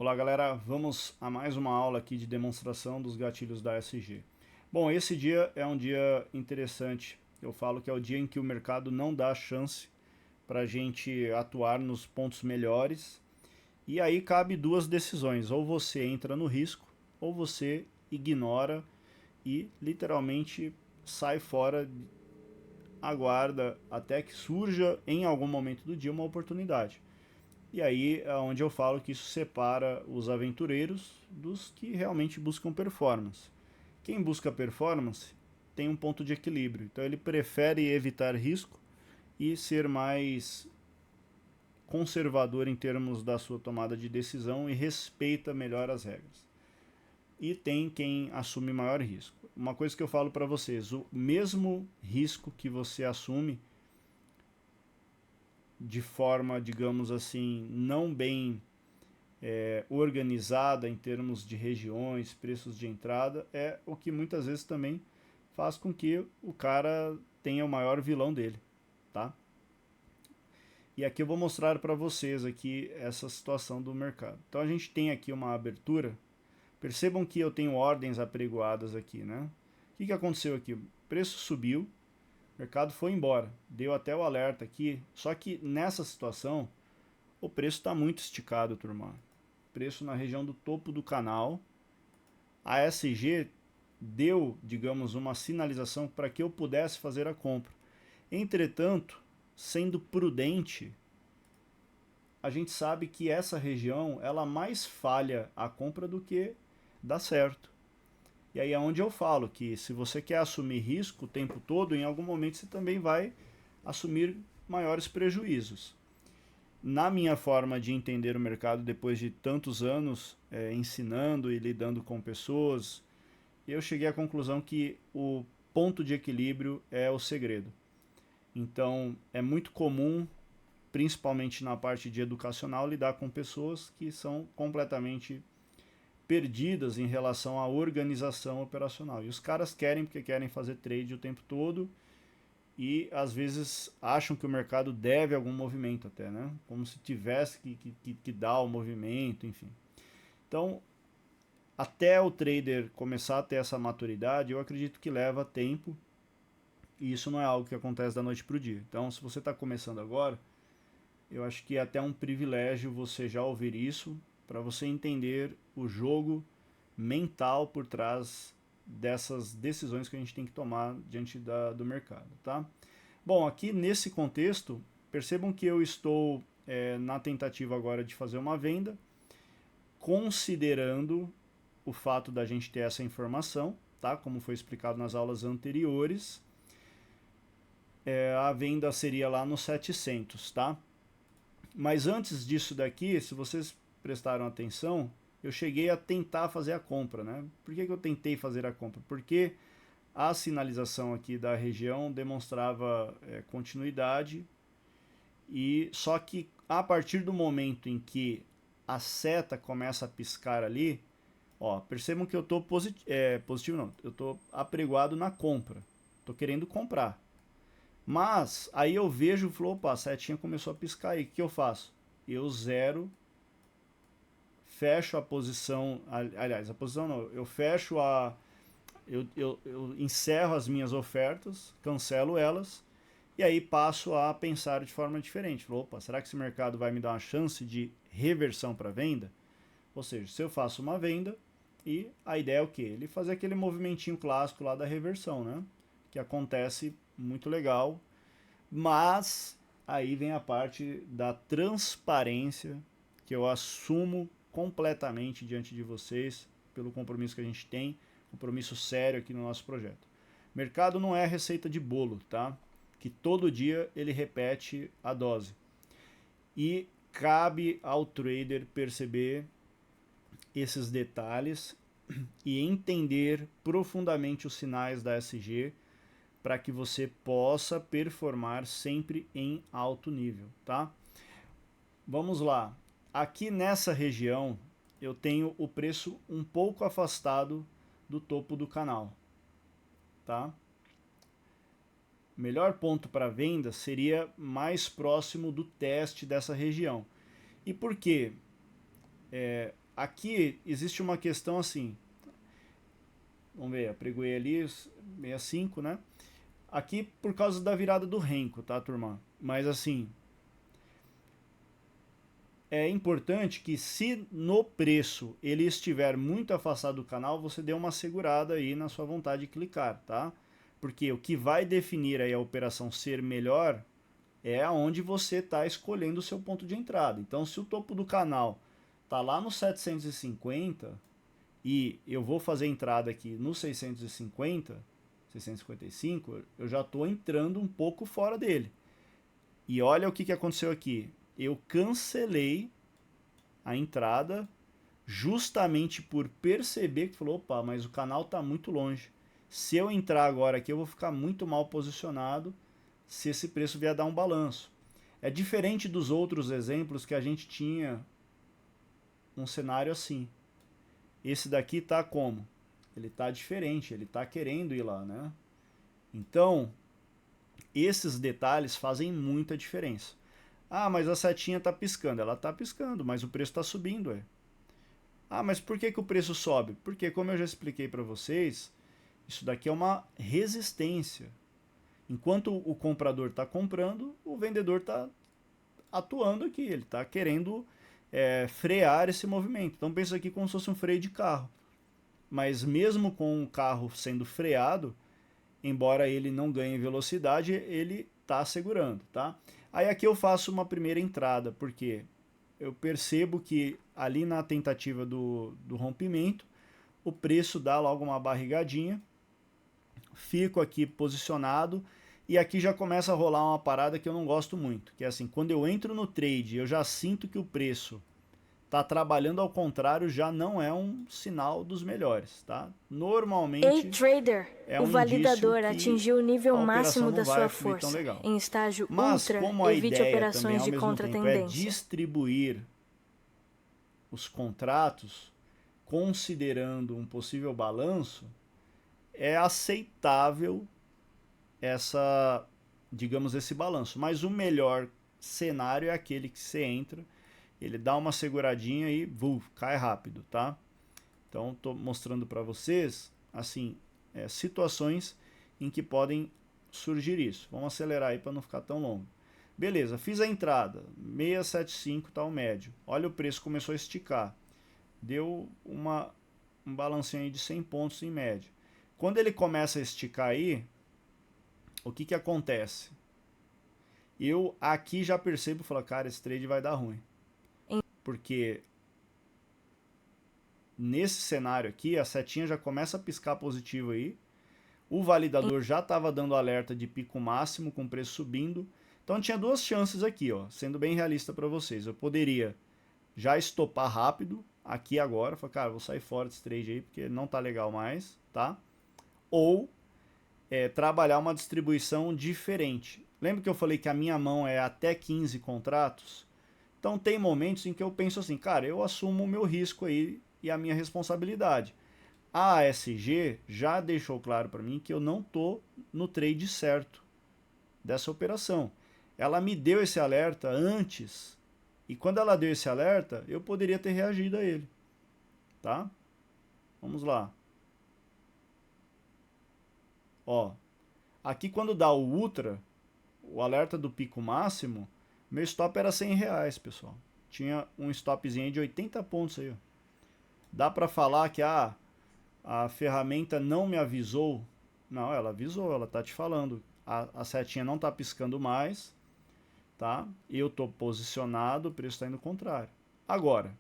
Olá galera, vamos a mais uma aula aqui de demonstração dos gatilhos da SG. Bom, esse dia é um dia interessante. Eu falo que é o dia em que o mercado não dá chance para a gente atuar nos pontos melhores. E aí cabe duas decisões, ou você entra no risco, ou você ignora e literalmente sai fora, aguarda até que surja em algum momento do dia uma oportunidade. E aí é onde eu falo que isso separa os aventureiros dos que realmente buscam performance. Quem busca performance tem um ponto de equilíbrio, então ele prefere evitar risco e ser mais conservador em termos da sua tomada de decisão e respeita melhor as regras. E tem quem assume maior risco. Uma coisa que eu falo para vocês, o mesmo risco que você assume de forma, digamos assim, não bem organizada em termos de regiões, preços de entrada, é o que muitas vezes também faz com que o cara tenha o maior vilão dele, tá? E aqui eu vou mostrar para vocês aqui essa situação do mercado. Então a gente tem aqui uma abertura. Percebam que eu tenho ordens apregoadas aqui, né? O que aconteceu aqui? O preço subiu, o mercado foi embora, deu até o alerta aqui. Só que nessa situação, o preço está muito esticado, turma. Preço na região do topo do canal. A SG deu, digamos, uma sinalização para que eu pudesse fazer a compra. Entretanto, sendo prudente, a gente sabe que essa região ela mais falha a compra do que dá certo. E aí é onde eu falo que se você quer assumir risco o tempo todo, em algum momento você também vai assumir maiores prejuízos. Na minha forma de entender o mercado depois de tantos anos ensinando e lidando com pessoas, eu cheguei à conclusão que o ponto de equilíbrio é o segredo. Então é muito comum, principalmente na parte de educacional, lidar com pessoas que são completamente perdidas em relação à organização operacional. E os caras querem porque querem fazer trade o tempo todo e às vezes acham que o mercado deve algum movimento até, né? Como se tivesse que dar o movimento, enfim. Então, até o trader começar a ter essa maturidade, eu acredito que leva tempo e isso não é algo que acontece da noite para o dia. Então, se você está começando agora, eu acho que é até um privilégio você já ouvir isso para você entender o jogo mental por trás dessas decisões que a gente tem que tomar diante do mercado, tá? Bom, aqui nesse contexto, percebam que eu estou na tentativa agora de fazer uma venda, considerando o fato da gente ter essa informação, tá? Como foi explicado nas aulas anteriores, a venda seria lá no 700, tá? Mas antes disso daqui, se vocês prestaram atenção, eu cheguei a tentar fazer a compra, né? Por que eu tentei fazer a compra? Porque a sinalização aqui da região demonstrava continuidade e só que a partir do momento em que a seta começa a piscar ali, ó, percebam que eu estou positivo não, eu estou apregoado na compra, estou querendo comprar. Mas aí eu vejo, falou, opa, a setinha começou a piscar aí, o que eu faço? Eu zero, fecho a posição, aliás, a posição não, eu fecho a, eu encerro as minhas ofertas, cancelo elas, e aí passo a pensar de forma diferente. Falou, opa, será que esse mercado vai me dar uma chance de reversão para venda? Ou seja, se eu faço uma venda, e a ideia é o quê? Ele fazer aquele movimentinho clássico lá da reversão, né? Que acontece muito legal, mas aí vem a parte da transparência que eu assumo completamente diante de vocês pelo compromisso que a gente tem, compromisso sério aqui no nosso projeto. Mercado não é receita de bolo, tá? Que todo dia ele repete a dose. E cabe ao trader perceber esses detalhes e entender profundamente os sinais da SG para que você possa performar sempre em alto nível, tá? Vamos lá. Aqui nessa região eu tenho o preço um pouco afastado do topo do canal, tá? O melhor ponto para venda seria mais próximo do teste dessa região. E por quê? aqui existe uma questão assim. Vamos ver, apregoei ali 65, né? Aqui por causa da virada do Renko, tá, turma? Mas assim, é importante que se no preço ele estiver muito afastado do canal, você dê uma segurada aí na sua vontade de clicar, tá? Porque o que vai definir aí a operação ser melhor é aonde você está escolhendo o seu ponto de entrada. Então, se o topo do canal tá lá no 750 e eu vou fazer entrada aqui no 650, 655, eu já estou entrando um pouco fora dele. E olha o que aconteceu aqui. Eu cancelei a entrada justamente por perceber que falou, opa, mas o canal está muito longe. Se eu entrar agora aqui, eu vou ficar muito mal posicionado se esse preço vier dar um balanço. É diferente dos outros exemplos que a gente tinha um cenário assim. Esse daqui tá como? Ele tá diferente, ele tá querendo ir lá, né? Então, esses detalhes fazem muita diferença. Ah, mas a setinha tá piscando. Ela tá piscando, mas o preço tá subindo, é. Ah, mas por que o preço sobe? Porque, como eu já expliquei para vocês, isso daqui é uma resistência. Enquanto o comprador está comprando, o vendedor está atuando aqui, ele está querendo frear esse movimento. Então pensa aqui como se fosse um freio de carro. Mas mesmo com o carro sendo freado, embora ele não ganhe velocidade, ele está segurando, tá? Aí aqui eu faço uma primeira entrada, porque eu percebo que ali na tentativa do rompimento, o preço dá logo uma barrigadinha, fico aqui posicionado e aqui já começa a rolar uma parada que eu não gosto muito, que é assim, quando eu entro no trade, eu já sinto que o preço está trabalhando ao contrário, já não é um sinal dos melhores, tá? Normalmente Ei, trader, é o um validador indício que atingiu o nível a operação máximo não da vai sua fluir tão força. legal. Em estágio Mas ultra, como a evite ideia também operações ao de mesmo tempo é contra-tendência. distribuir os contratos considerando um possível balanço, é aceitável essa, digamos, esse balanço. Mas o melhor cenário é aquele que você entra, ele dá uma seguradinha e cai rápido, tá? Então estou mostrando para vocês assim situações em que podem surgir isso. Vamos acelerar aí para não ficar tão longo. Beleza, fiz a entrada, 675 tá o médio. Olha o preço começou a esticar. Deu um balancinho aí de 100 pontos em média. Quando ele começa a esticar aí, o que acontece? Eu aqui já percebo, falo, cara, esse trade vai dar ruim. Porque nesse cenário aqui, a setinha já começa a piscar positivo aí. O validador já estava dando alerta de pico máximo com o preço subindo. Então tinha duas chances aqui, ó, sendo bem realista para vocês. Eu poderia já estopar rápido aqui agora, falar, cara, vou sair fora desse trade aí porque não tá legal mais, tá? Ou trabalhar uma distribuição diferente. Lembra que eu falei que a minha mão é até 15 contratos? Então tem momentos em que eu penso assim, cara, eu assumo o meu risco aí e a minha responsabilidade. A ASG já deixou claro para mim que eu não tô no trade certo dessa operação. Ela me deu esse alerta antes e quando ela deu esse alerta, eu poderia ter reagido a ele, tá? Vamos lá. Ó, aqui quando dá o ultra, o alerta do pico máximo, meu stop era R$100, pessoal. Tinha um stopzinho de 80 pontos aí, ó. Dá para falar que a ferramenta não me avisou? Não, ela avisou, ela tá te falando. A setinha não tá piscando mais, tá? Eu tô posicionado, o preço está indo contrário. Agora,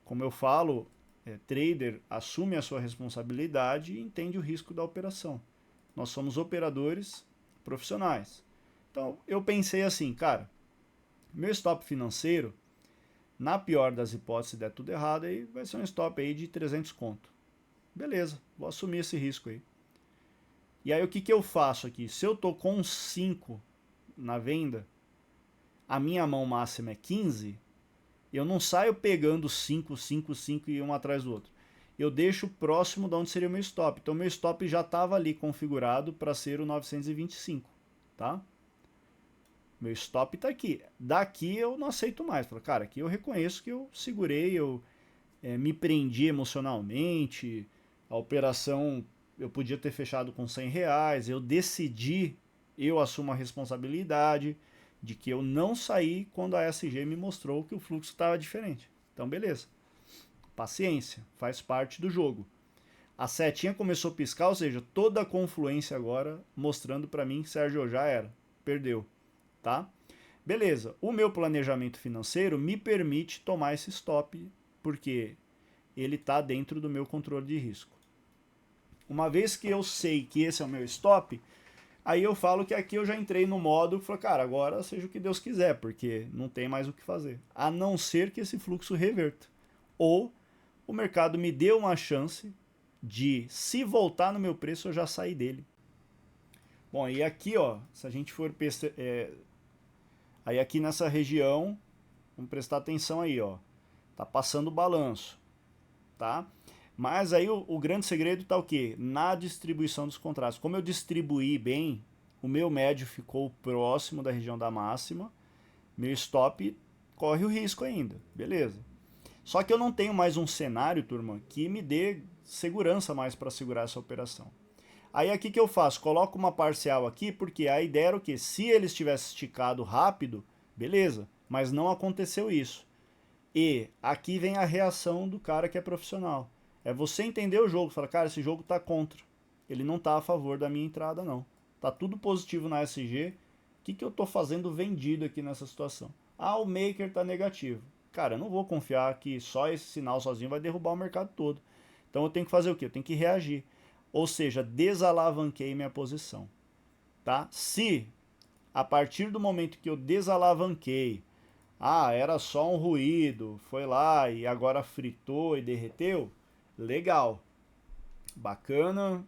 como eu falo, trader assume a sua responsabilidade e entende o risco da operação. Nós somos operadores profissionais. Então, eu pensei assim, cara, meu stop financeiro, na pior das hipóteses, se der tudo errado, aí vai ser um stop aí de 300 conto. Beleza, vou assumir esse risco aí. E aí o que eu faço aqui? Se eu tô com 5 na venda, a minha mão máxima é 15, eu não saio pegando 5, 5, 5 e um atrás do outro. Eu deixo próximo de onde seria o meu stop. Então meu stop já estava ali configurado para ser o 925, tá? Meu stop está aqui. Daqui eu não aceito mais. Falo, cara, aqui eu reconheço que eu segurei, eu me prendi emocionalmente, a operação eu podia ter fechado com R$ 100, eu decidi, eu assumo a responsabilidade de que eu não saí quando a ESG me mostrou que o fluxo estava diferente. Então, beleza. Paciência, faz parte do jogo. A setinha começou a piscar, ou seja, toda a confluência agora mostrando para mim que Sérgio já era, perdeu, tá? Beleza, o meu planejamento financeiro me permite tomar esse stop, porque ele está dentro do meu controle de risco. Uma vez que eu sei que esse é o meu stop, aí eu falo que aqui eu já entrei no modo, falo, cara, agora seja o que Deus quiser, porque não tem mais o que fazer. A não ser que esse fluxo reverta. Ou o mercado me dê uma chance de, se voltar no meu preço, eu já sair dele. Bom, e aqui, ó, se a gente for aí aqui nessa região, vamos prestar atenção aí, ó, tá passando o balanço, tá? Mas aí o grande segredo tá o quê? Na distribuição dos contratos. Como eu distribuí bem, o meu médio ficou próximo da região da máxima, meu stop corre o risco ainda, beleza. Só que eu não tenho mais um cenário, turma, que me dê segurança mais para segurar essa operação. Aí aqui que eu faço? Coloco uma parcial aqui, porque a ideia era o quê? Se eles tivessem esticado rápido, beleza, mas não aconteceu isso. E aqui vem a reação do cara que é profissional. É você entender o jogo, falar, cara, esse jogo tá contra. Ele não tá a favor da minha entrada, não. Tá tudo positivo na SG. O que eu tô fazendo vendido aqui nessa situação? Ah, o maker tá negativo. Cara, eu não vou confiar que só esse sinal sozinho vai derrubar o mercado todo. Então eu tenho que fazer o quê? Eu tenho que reagir. Ou seja, desalavanquei minha posição. Tá? Se, a partir do momento que eu desalavanquei, era só um ruído, foi lá e agora fritou e derreteu, legal, bacana,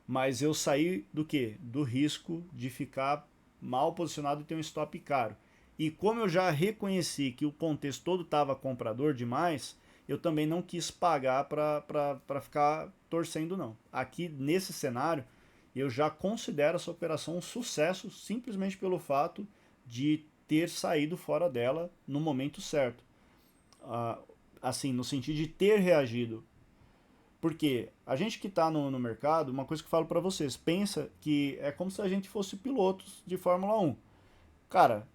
mas eu saí do quê? Do risco de ficar mal posicionado e ter um stop caro. E como eu já reconheci que o contexto todo estava comprador demais, eu também não quis pagar para ficar torcendo não. Aqui nesse cenário, eu já considero essa operação um sucesso simplesmente pelo fato de ter saído fora dela no momento certo. Assim, no sentido de ter reagido. Porque a gente que está no mercado, uma coisa que eu falo para vocês, pensa que é como se a gente fosse pilotos de Fórmula 1. Cara,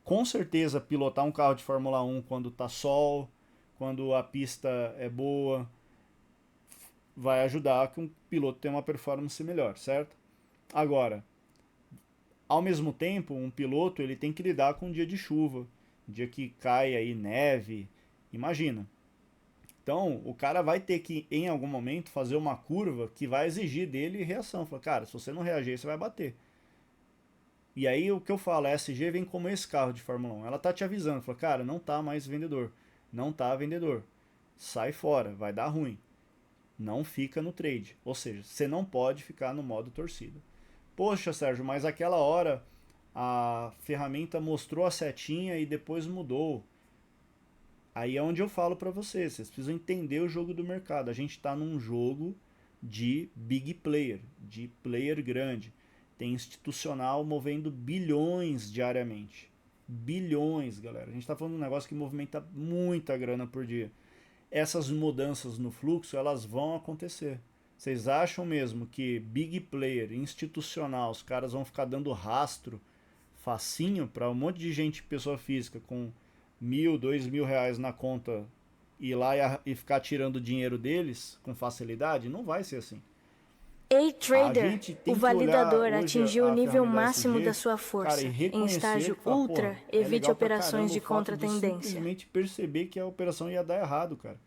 com certeza pilotar um carro de Fórmula 1 quando tá sol, quando a pista é boa, vai ajudar que um piloto tenha uma performance melhor, certo? Agora, ao mesmo tempo, um piloto ele tem que lidar com um dia de chuva, um dia que cai aí neve, imagina. Então, o cara vai ter que, em algum momento, fazer uma curva que vai exigir dele reação. Fala, cara, se você não reagir, você vai bater. E aí, o que eu falo, a SG vem como esse carro de Fórmula 1. Ela tá te avisando, fala, cara, não tá mais vendedor. Não tá vendedor. Sai fora, vai dar ruim. Não fica no trade. Ou seja, você não pode ficar no modo torcida. Poxa, Sérgio, mas aquela hora a ferramenta mostrou a setinha e depois mudou. Aí é onde eu falo para vocês precisam entender o jogo do mercado. A gente está num jogo de big player, de player grande. Tem institucional movendo bilhões diariamente. Bilhões, galera. A gente está falando de um negócio que movimenta muita grana por dia. Essas mudanças no fluxo, elas vão acontecer. Vocês acham mesmo que big player, institucional, os caras vão ficar dando rastro facinho para um monte de gente, pessoa física, com 1.000, 2.000 reais na conta ir lá e ficar tirando o dinheiro deles com facilidade? Não vai ser assim. A-Trader, o validador atingiu o nível máximo da sua força. Em estágio ultra, evite operações de contra-tendência. Simplesmente perceber que a operação ia dar errado, cara.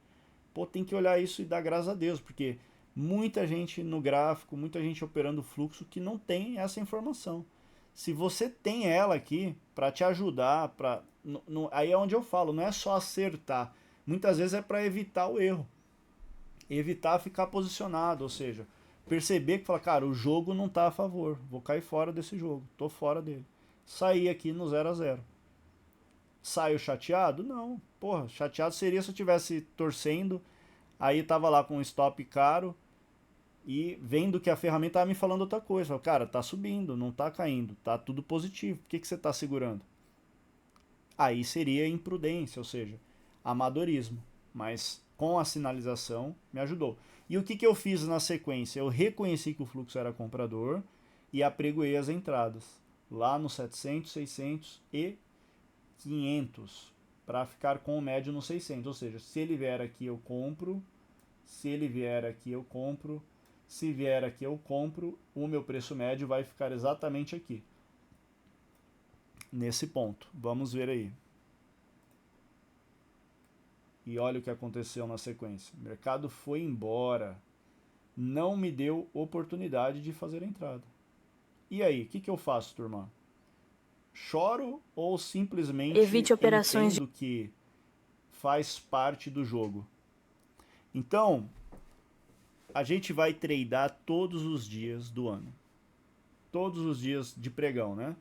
Pô, tem que olhar isso e dar graças a Deus, porque muita gente no gráfico, muita gente operando fluxo que não tem essa informação. Se você tem ela aqui para te ajudar, aí é onde eu falo, não é só acertar. Muitas vezes é para evitar o erro. Evitar ficar posicionado, ou seja, perceber que fala, cara, o jogo não tá a favor, vou cair fora desse jogo, tô fora dele. Sair aqui no 0 a 0. Saio chateado? Não. Porra, chateado seria se eu estivesse torcendo, aí tava lá com um stop caro e vendo que a ferramenta tava me falando outra coisa. Falo, cara, tá subindo, não tá caindo, tá tudo positivo. Por que você tá segurando? Aí seria imprudência, ou seja, amadorismo. mas com a sinalização me ajudou. E o que eu fiz na sequência? Eu reconheci que o fluxo era comprador e apregoei as entradas lá no 700, 600 e 500 para ficar com o médio no 600. Ou seja, se ele vier aqui eu compro, se ele vier aqui eu compro, se vier aqui eu compro, o meu preço médio vai ficar exatamente aqui, nesse ponto. Vamos ver aí. E olha o que aconteceu na sequência. O mercado foi embora. Não me deu oportunidade de fazer a entrada. E aí, o que eu faço, turma? Choro ou simplesmente evite operações entendo que faz parte do jogo? Então, a gente vai tradear todos os dias do ano. Todos os dias de pregão, né?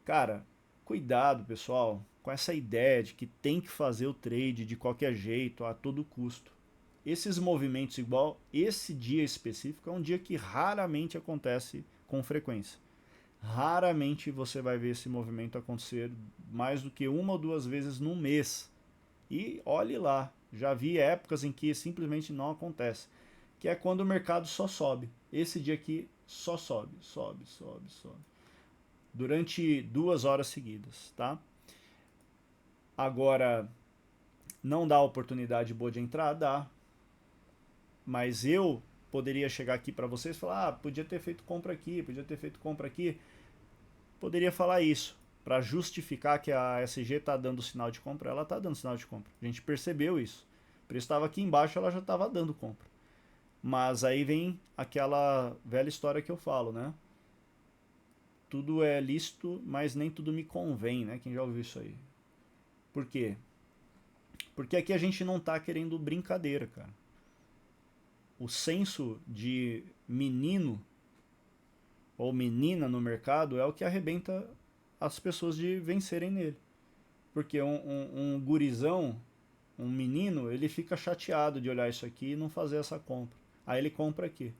Cara, cuidado, pessoal, com essa ideia de que tem que fazer o trade de qualquer jeito, a todo custo. Esses movimentos, igual esse dia específico, é um dia que raramente acontece com frequência. Raramente você vai ver esse movimento acontecer mais do que 1 ou 2 vezes no mês. E olhe lá, já vi épocas em que simplesmente não acontece, que é quando o mercado só sobe. Esse dia aqui só sobe, sobe, sobe, sobe. Durante 2 horas seguidas, tá? Agora, não dá oportunidade boa de entrar? Dá. Mas eu poderia chegar aqui para vocês e falar, podia ter feito compra aqui, podia ter feito compra aqui. Poderia falar isso, para justificar que a SG está dando sinal de compra. Ela está dando sinal de compra. A gente percebeu isso. O preço estava aqui embaixo, ela já estava dando compra. Mas aí vem aquela velha história que eu falo, né? Tudo é lícito, mas nem tudo me convém, né? Quem já ouviu isso aí? Por quê? Porque aqui a gente não tá querendo brincadeira, cara. O senso de menino ou menina no mercado é o que arrebenta as pessoas de vencerem nele. Porque um gurizão, um menino, ele fica chateado de olhar isso aqui e não fazer essa compra. Aí ele compra aqui.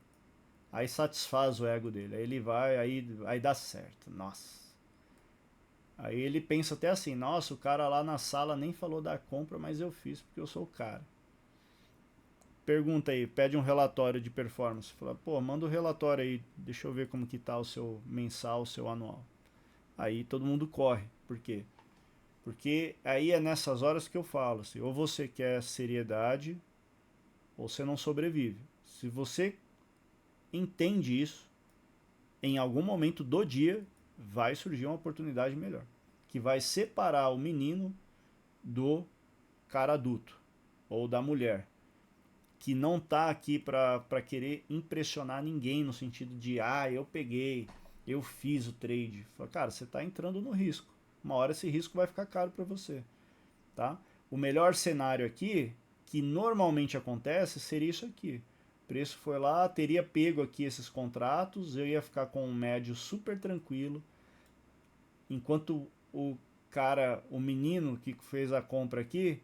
Aí satisfaz o ego dele. Aí ele vai, aí dá certo. Nossa. Aí ele pensa até assim, nossa, o cara lá na sala nem falou da compra, mas eu fiz porque eu sou o cara. Pergunta aí, pede um relatório de performance. Fala, pô, manda um relatório aí, deixa eu ver como que tá o seu mensal, o seu anual. Aí todo mundo corre. Por quê? Porque aí é nessas horas que eu falo, assim, ou você quer seriedade, ou você não sobrevive. Se você entende isso, em algum momento do dia vai surgir uma oportunidade melhor, que vai separar o menino do cara adulto ou da mulher, que não tá aqui para querer impressionar ninguém no sentido de, eu peguei, eu fiz o trade. Fala, cara, você tá entrando no risco. Uma hora esse risco vai ficar caro para você, tá? O melhor cenário aqui, que normalmente acontece, seria isso aqui. O preço foi lá, teria pego aqui esses contratos, eu ia ficar com um médio super tranquilo, enquanto o cara, o menino que fez a compra aqui,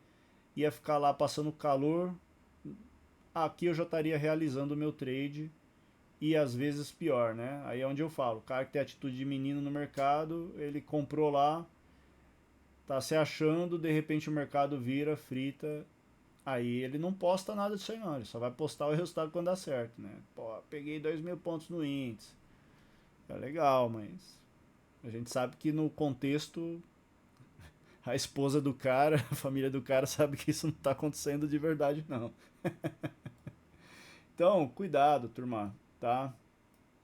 ia ficar lá passando calor. Aqui eu já estaria realizando o meu trade e às vezes pior, né? Aí é onde eu falo, o cara que tem atitude de menino no mercado, ele comprou lá, tá se achando, de repente o mercado vira, frita, aí ele não posta nada disso aí não, ele só vai postar o resultado quando dá certo, né? Pô, peguei 2.000 pontos no índice. É legal, mas a gente sabe que no contexto a esposa do cara, a família do cara sabe que isso não tá acontecendo de verdade não. Então, cuidado, turma, tá?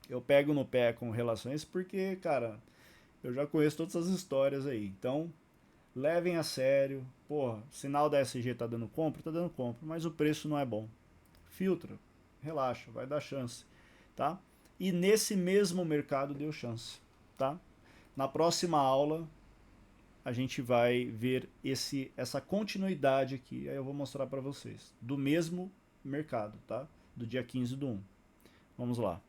Eu pego no pé com relações porque, cara, eu já conheço todas as histórias aí. Então, levem a sério. Porra, sinal da SG tá dando compra, mas o preço não é bom. Filtra, relaxa, vai dar chance, tá? E nesse mesmo mercado deu chance, tá? Na próxima aula a gente vai ver essa continuidade aqui, aí eu vou mostrar para vocês, do mesmo mercado, tá? Do dia 15/1. Vamos lá.